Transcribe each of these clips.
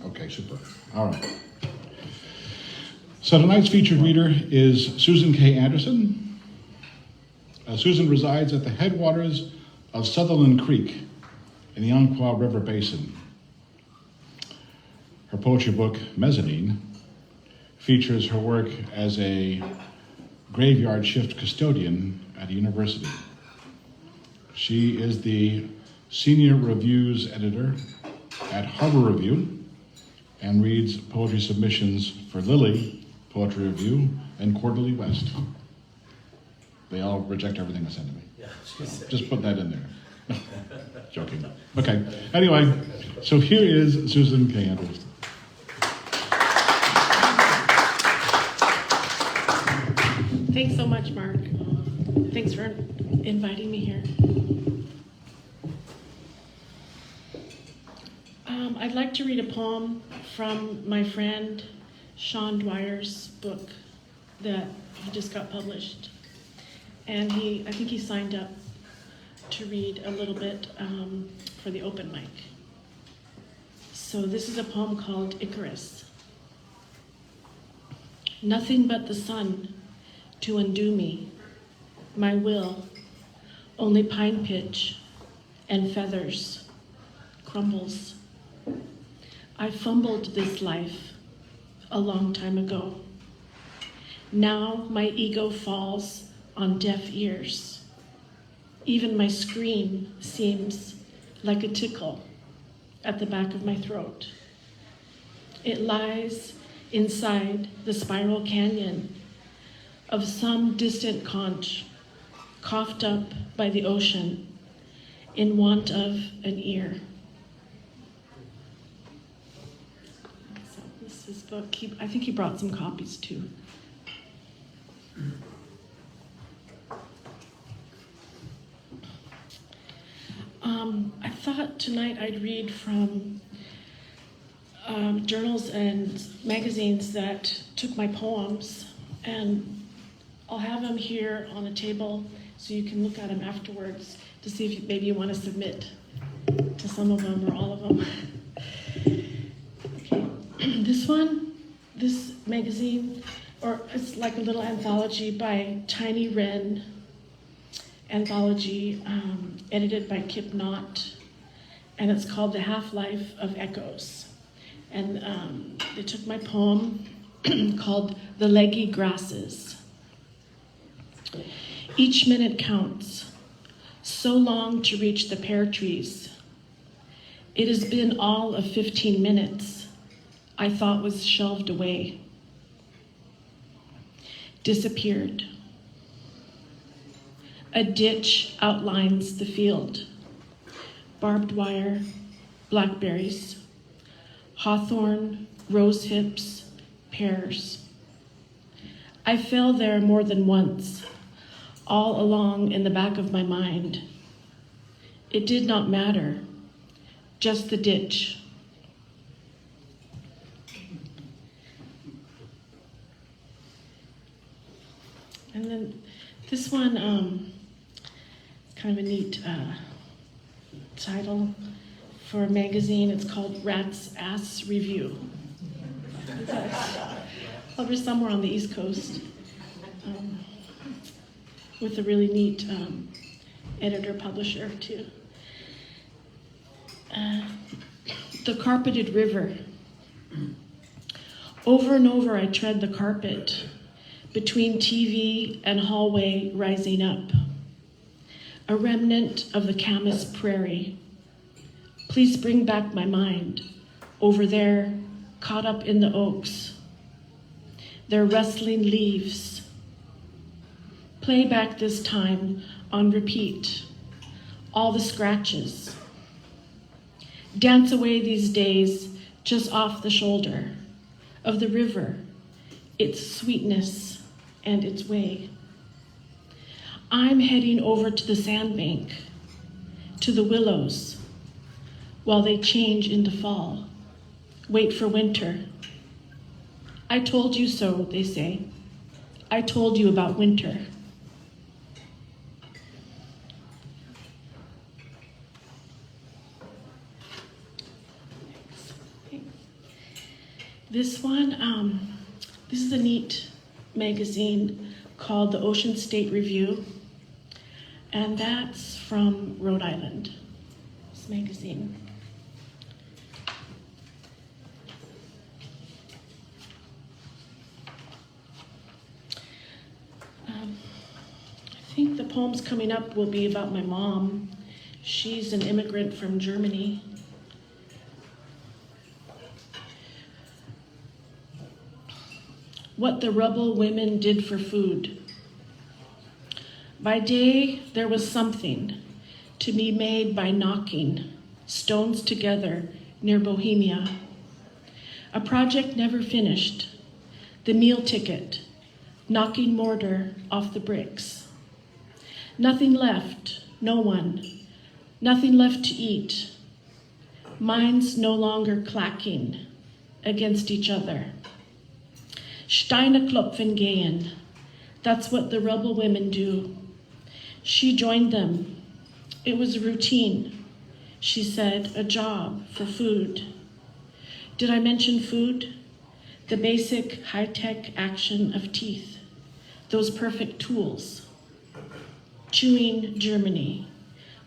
Okay, super. All right. So tonight's featured reader is Susan K. Anderson. Susan resides at the headwaters of Sutherlin Creek in the Umpqua River Basin. Her poetry book, Mezzanine, features her work as a graveyard shift custodian at a university. She is the senior reviews editor at Harbor Review and reads poetry submissions for Lily, Poetry Review, and Quarterly West. They all reject everything I send to me. Yeah, just put that in there. Joking. Okay, anyway, so here is Susan K. Anderson. Thanks so much, Mark. Thanks for inviting me here. I'd like to read a poem from my friend Sean Dwyer's book that he just got published. And I think he signed up to read a little bit for the open mic. So this is a poem called Icarus. Nothing but the sun to undo me, my will, only pine pitch and feathers, crumbles. I fumbled this life a long time ago. Now my ego falls on deaf ears. Even my scream seems like a tickle at the back of my throat. It lies inside the spiral canyon of some distant conch, coughed up by the ocean in want of an ear. So this is his book. I think he brought some copies too. I thought tonight I'd read from journals and magazines that took my poems, and I'll have them here on a table so you can look at them afterwards to see if maybe you want to submit to some of them or all of them. Okay, this magazine, or it's like a little anthology by Tiny Wren, anthology edited by Kip Knott, and it's called The Half-Life of Echoes. And they took my poem called The Leggy Grasses. Each minute counts, so long to reach the pear trees. It has been all of 15 minutes, I thought was shelved away. Disappeared. A ditch outlines the field. Barbed wire, blackberries, hawthorn, rose hips, pears. I fell there more than once, all along in the back of my mind. It did not matter, just the ditch. And then this one, kind of a neat title for a magazine. It's called Rat's Ass Review. Over somewhere on the East Coast, with a really neat editor-publisher too. The Carpeted River. Over and over I tread the carpet, between TV and hallway rising up. A remnant of the Camas Prairie. Please bring back my mind, over there, caught up in the oaks. Their rustling leaves. Play back this time on repeat, all the scratches. Dance away these days just off the shoulder of the river, its sweetness and its way. I'm heading over to the sandbank, to the willows, while they change into fall. Wait for winter. I told you so, they say. I told you about winter. This one, this is a neat magazine called the Ocean State Review, and that's from Rhode Island, this magazine. I think the poems coming up will be about my mom. She's an immigrant from Germany. What the rebel women did for food. By day, there was something to be made by knocking stones together near Bohemia. A project never finished, the meal ticket, knocking mortar off the bricks. Nothing left, no one, nothing left to eat. Minds no longer clacking against each other. Steine klopfen gehen, that's what the rebel women do. She joined them. It was a routine, she said, a job for food. Did I mention food? The basic high-tech action of teeth, those perfect tools. Chewing Germany,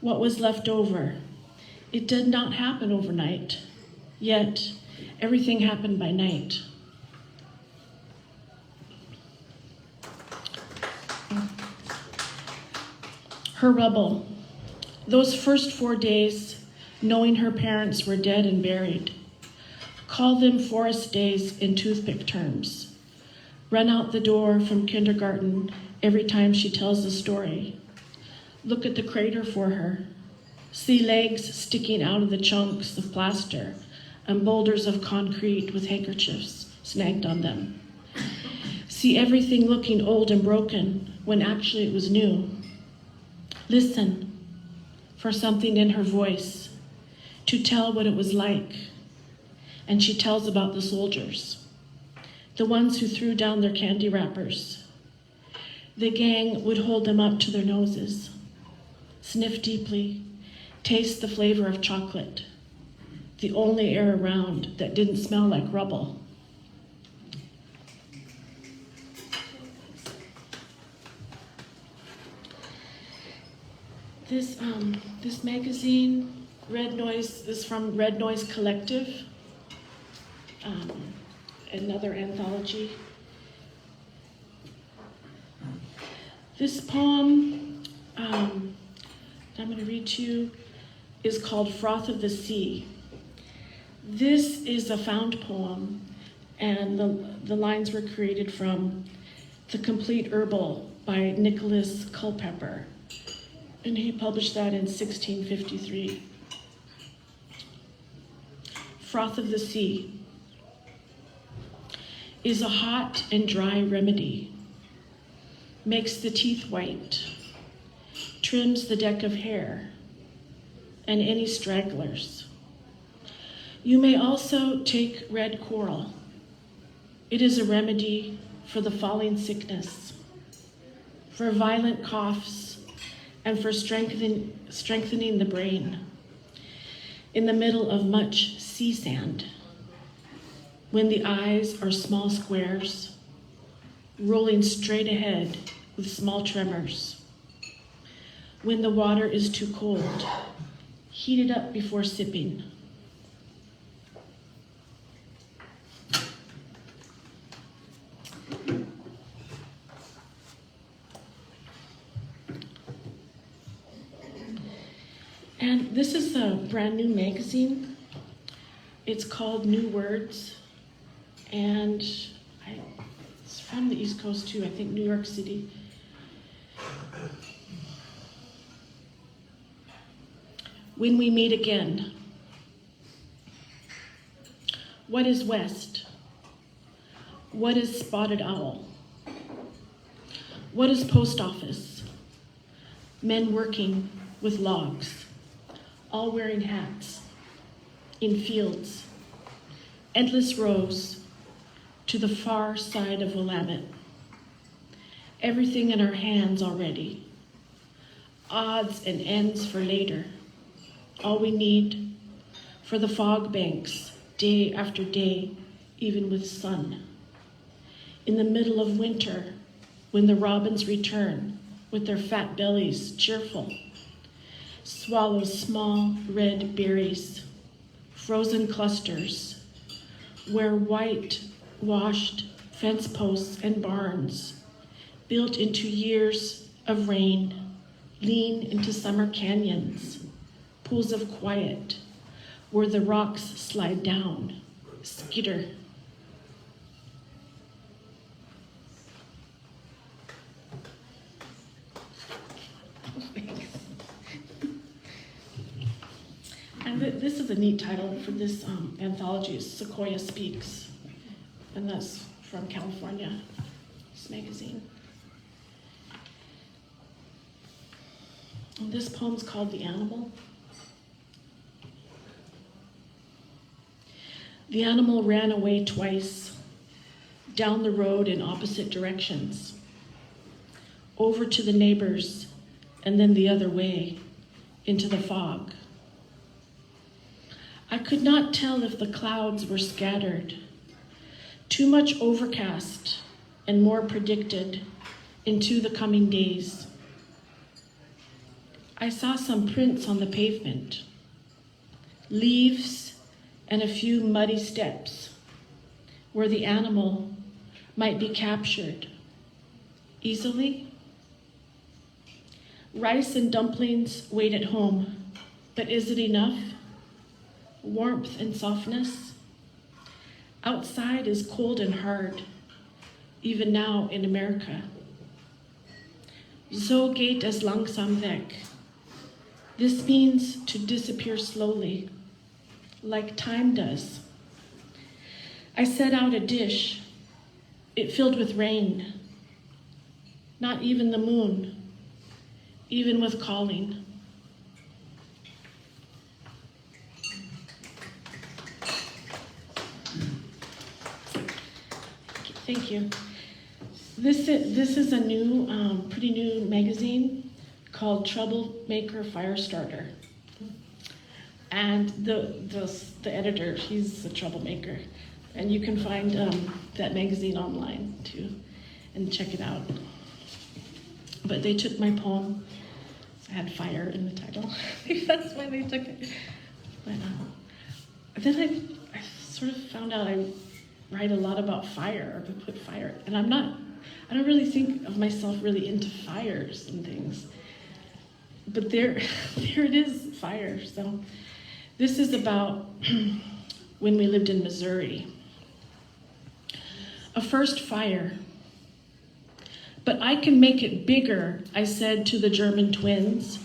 what was left over. It did not happen overnight, yet everything happened by night. Her rebel, those first 4 days, knowing her parents were dead and buried. Call them forest days in toothpick terms. Run out the door from kindergarten every time she tells a story. Look at the crater for her. See legs sticking out of the chunks of plaster and boulders of concrete with handkerchiefs snagged on them. See everything looking old and broken when actually it was new. Listen for something in her voice to tell what it was like. And she tells about the soldiers, the ones who threw down their candy wrappers. The gang would hold them up to their noses, sniff deeply, taste the flavor of chocolate, the only air around that didn't smell like rubble. This magazine, Red Noise, is from Red Noise Collective, another anthology. This poem I'm going to read to you is called Froth of the Sea. This is a found poem, and the lines were created from The Complete Herbal by Nicholas Culpeper, and he published that in 1653. Froth of the Sea is a hot and dry remedy, makes the teeth white, trims the deck of hair, and any stragglers. You may also take red coral. It is a remedy for the falling sickness, for violent coughs, and for strengthening the brain. In the middle of much sea sand, when the eyes are small squares, rolling straight ahead with small tremors. When the water is too cold, heat it up before sipping. And this is a brand new magazine. It's called New Words, and it's from the East Coast too, I think New York City. When we meet again. What is west? What is spotted owl? What is post office? Men working with logs, all wearing hats, in fields, endless rows to the far side of Willamette. Everything in our hands already, odds and ends for later. All we need for the fog banks, day after day, even with sun. In the middle of winter, when the robins return with their fat bellies cheerful, swallow small red berries, frozen clusters, where white-washed fence posts and barns, built into years of rain, lean into summer canyons, pools of quiet, where the rocks slide down, skitter. And this is a neat title for this anthology, Sequoia Speaks, and that's from California, this magazine. And this poem's called The Animal. The animal ran away twice, down the road in opposite directions, over to the neighbors, and then the other way, into the fog. I could not tell if the clouds were scattered, too much overcast and more predicted into the coming days. I saw some prints on the pavement, leaves and a few muddy steps where the animal might be captured easily. Rice and dumplings wait at home, but is it enough? Warmth and softness? Outside is cold and hard, even now in America. So geht es langsam weg. This means to disappear slowly, like time does. I set out a dish. It filled with rain. Not even the moon, even with calling. Thank you. This is a new, pretty new magazine called Troublemaker Firestarter. And the editor, he's a troublemaker. And you can find that magazine online too, and check it out. But they took my poem. I had fire in the title. That's why they took it. But then I sort of found out I write a lot about fire, or put fire, and I don't really think of myself really into fires and things. But there it is, fire. So this is about when we lived in Missouri. A first fire. But I can make it bigger, I said to the German twins,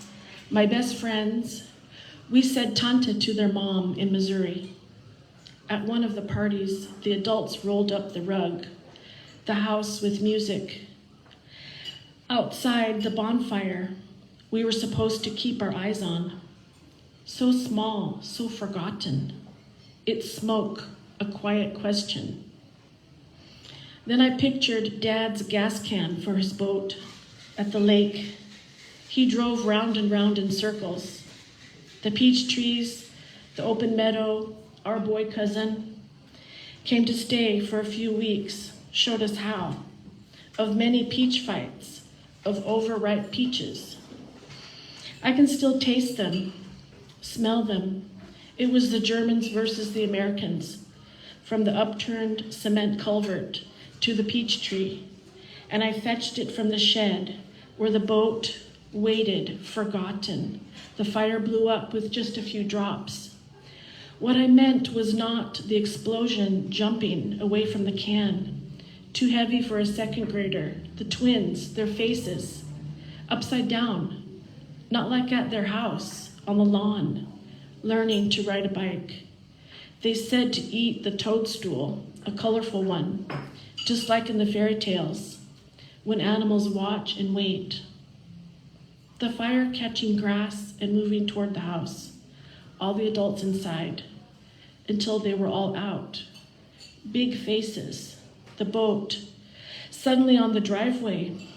my best friends. We said Tante to their mom in Missouri. At one of the parties, the adults rolled up the rug, the house with music. Outside the bonfire, we were supposed to keep our eyes on. So small, so forgotten. It's smoke, a quiet question. Then I pictured Dad's gas can for his boat at the lake. He drove round and round in circles. The peach trees, the open meadow, our boy cousin, came to stay for a few weeks, showed us how, of many peach fights, of overripe peaches. I can still taste them, smell them. It was the Germans versus the Americans, from the upturned cement culvert to the peach tree, and I fetched it from the shed where the boat waited, forgotten. The fire blew up with just a few drops. What I meant was not the explosion jumping away from the can, too heavy for a second grader, the twins, their faces, upside down, not like at their house, on the lawn, learning to ride a bike. They said to eat the toadstool, a colorful one, just like in the fairy tales, when animals watch and wait. The fire catching grass and moving toward the house, all the adults inside, until they were all out. Big faces, the boat, suddenly on the driveway,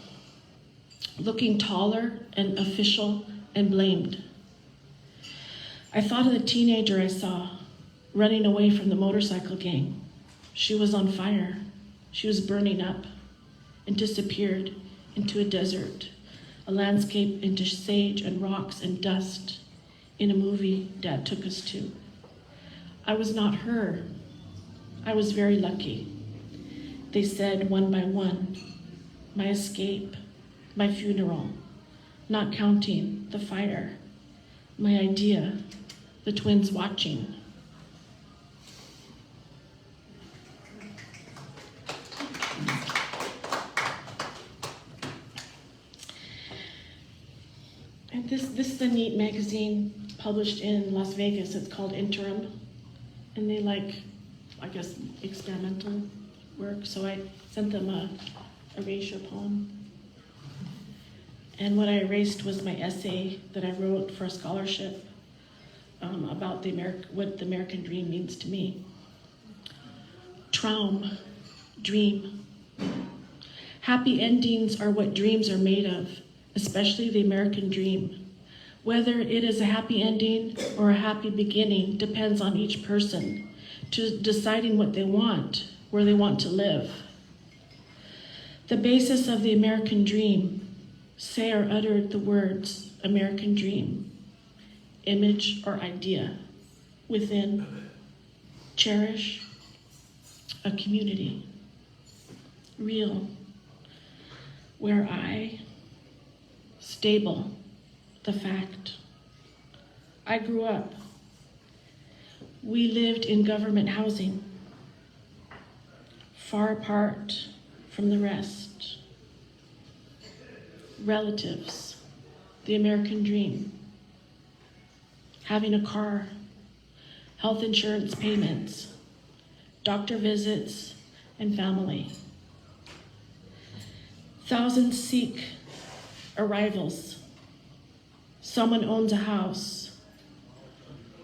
looking taller and official and blamed. I thought of the teenager I saw running away from the motorcycle gang, She was on fire. She was burning up and disappeared into a desert, a landscape into sage and rocks and dust in a movie Dad took us to. I was not her. I was very lucky. They said one by one, my escape, my funeral, not counting the fire, my idea, the twins watching. And this is a neat magazine published in Las Vegas. It's called Interim. And they like, I guess, experimental work. So I sent them a erasure poem. And what I erased was my essay that I wrote for a scholarship about what the American dream means to me. Traum, dream. Happy endings are what dreams are made of, especially the American dream. Whether it is a happy ending or a happy beginning depends on each person to deciding what they want, where they want to live. The basis of the American dream, Sayre uttered the words American dream, image or idea, within, cherish, a community, real, where I, stable, the fact. I grew up. We lived in government housing, far apart from the rest. Relatives, the American dream. Having a car, health insurance payments, doctor visits, and family. Thousands seek arrivals. Someone owns a house.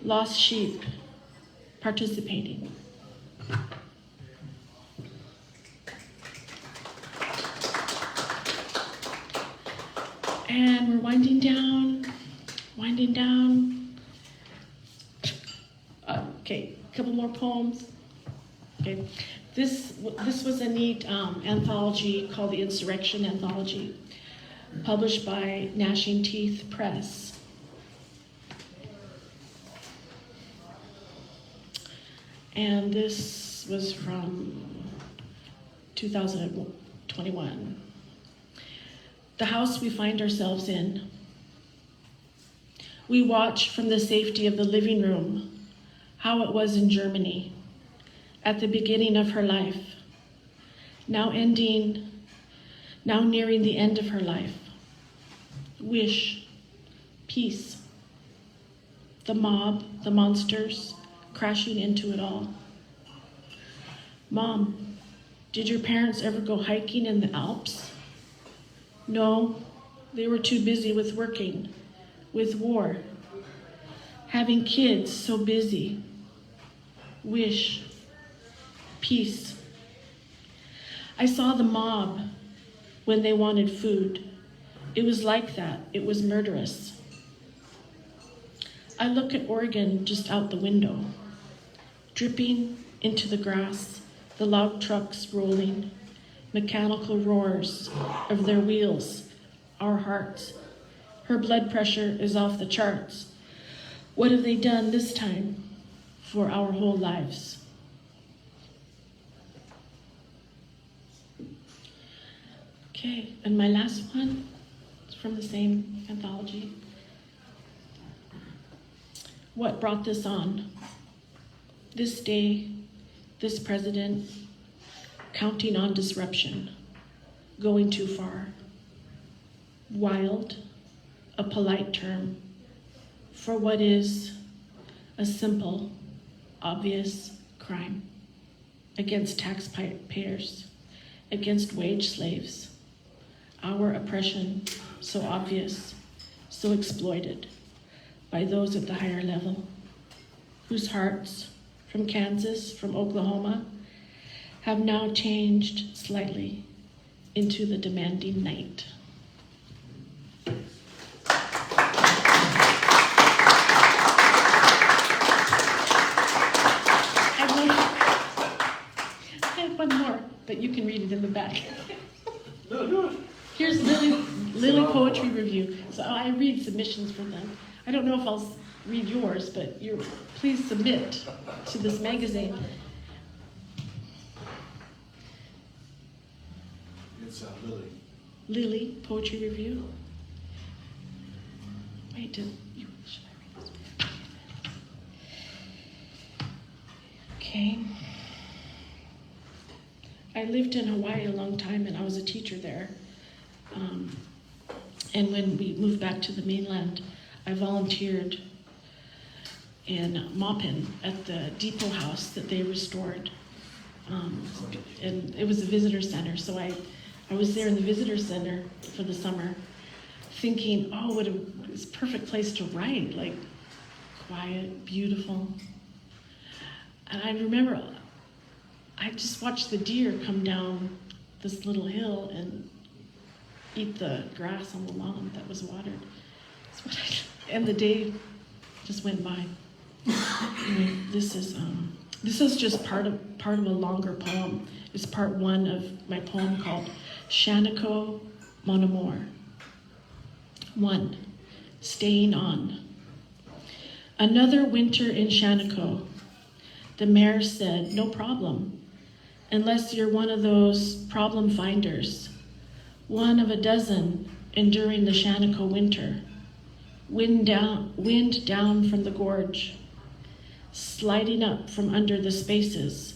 Lost sheep participating. And we're winding down. Okay, a couple more poems. Okay, this was a neat anthology called the Insurrection Anthology, published by Gnashing Teeth Press. And this was from 2021. The house we find ourselves in. We watch from the safety of the living room how it was in Germany at the beginning of her life, now nearing the end of her life. Wish, peace. The mob, the monsters, crashing into it all. Mom, did your parents ever go hiking in the Alps? No, they were too busy with working, with war, having kids, so busy. Wish, peace. I saw the mob when they wanted food. It was like that. It was murderous. I look at Oregon just out the window, dripping into the grass, the log trucks rolling, mechanical roars of their wheels, our hearts. Her blood pressure is off the charts. What have they done this time for our whole lives? Okay, and my last one is from the same anthology. What brought this on? This day, this president, counting on disruption, going too far. Wild, a polite term for what is a simple, obvious crime against taxpayers, against wage slaves. Our oppression so obvious, so exploited by those at the higher level, whose hearts from Kansas, from Oklahoma, have now changed slightly into the demanding night. but you can read it in the back. No, do it. Here's Lily Poetry Review. So I read submissions for them. I don't know if I'll read yours, but please submit to this magazine. It's Lily. Lily Poetry Review. Wait, should I read this? Okay. I lived in Hawaii a long time, and I was a teacher there. And when we moved back to the mainland, I volunteered in Maupin at the depot house that they restored. And it was a visitor center, so I was there in the visitor center for the summer, thinking, oh, what it's a perfect place to write, like quiet, beautiful. And I remember I just watched the deer come down this little hill and eat the grass on the lawn that was watered. And the day just went by. Anyway, this is just part of a longer poem. It's part one of my poem called Shaniko Mon Amour. 1. Staying on. Another winter in Shaniko. The mayor said, no problem, unless you're one of those problem finders. One of a dozen enduring the Shaniko winter. Wind down from the gorge, sliding up from under the spaces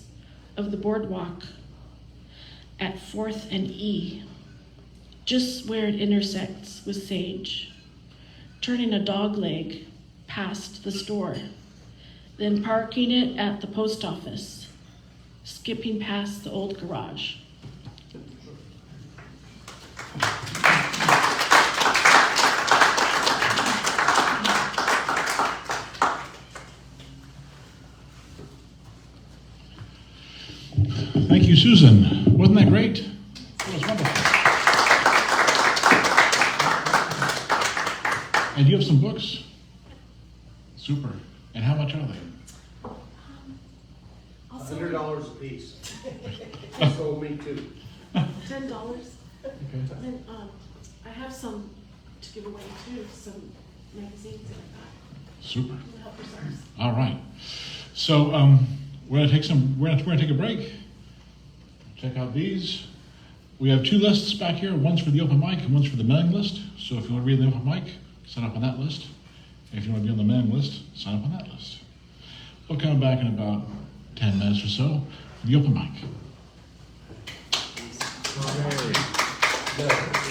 of the boardwalk at 4th and E, just where it intersects with Sage, turning a dog leg past the store, then parking it at the post office, skipping past the old garage. Thank you, Susan. Wasn't that great? That was wonderful. And you have some books? Super. And how much are they? $100 a piece. Sold me too. $10. Okay. And I have some to give away too, some magazines that I got. Super. To help yourselves. All right. So we're gonna take a break. Check out these. We have 2 lists back here. One's for the open mic and one's for the mailing list. So if you want to read the open mic, sign up on that list. And if you want to be on the mailing list, sign up on that list. We'll come back in about 10 minutes or so for the open mic. Good.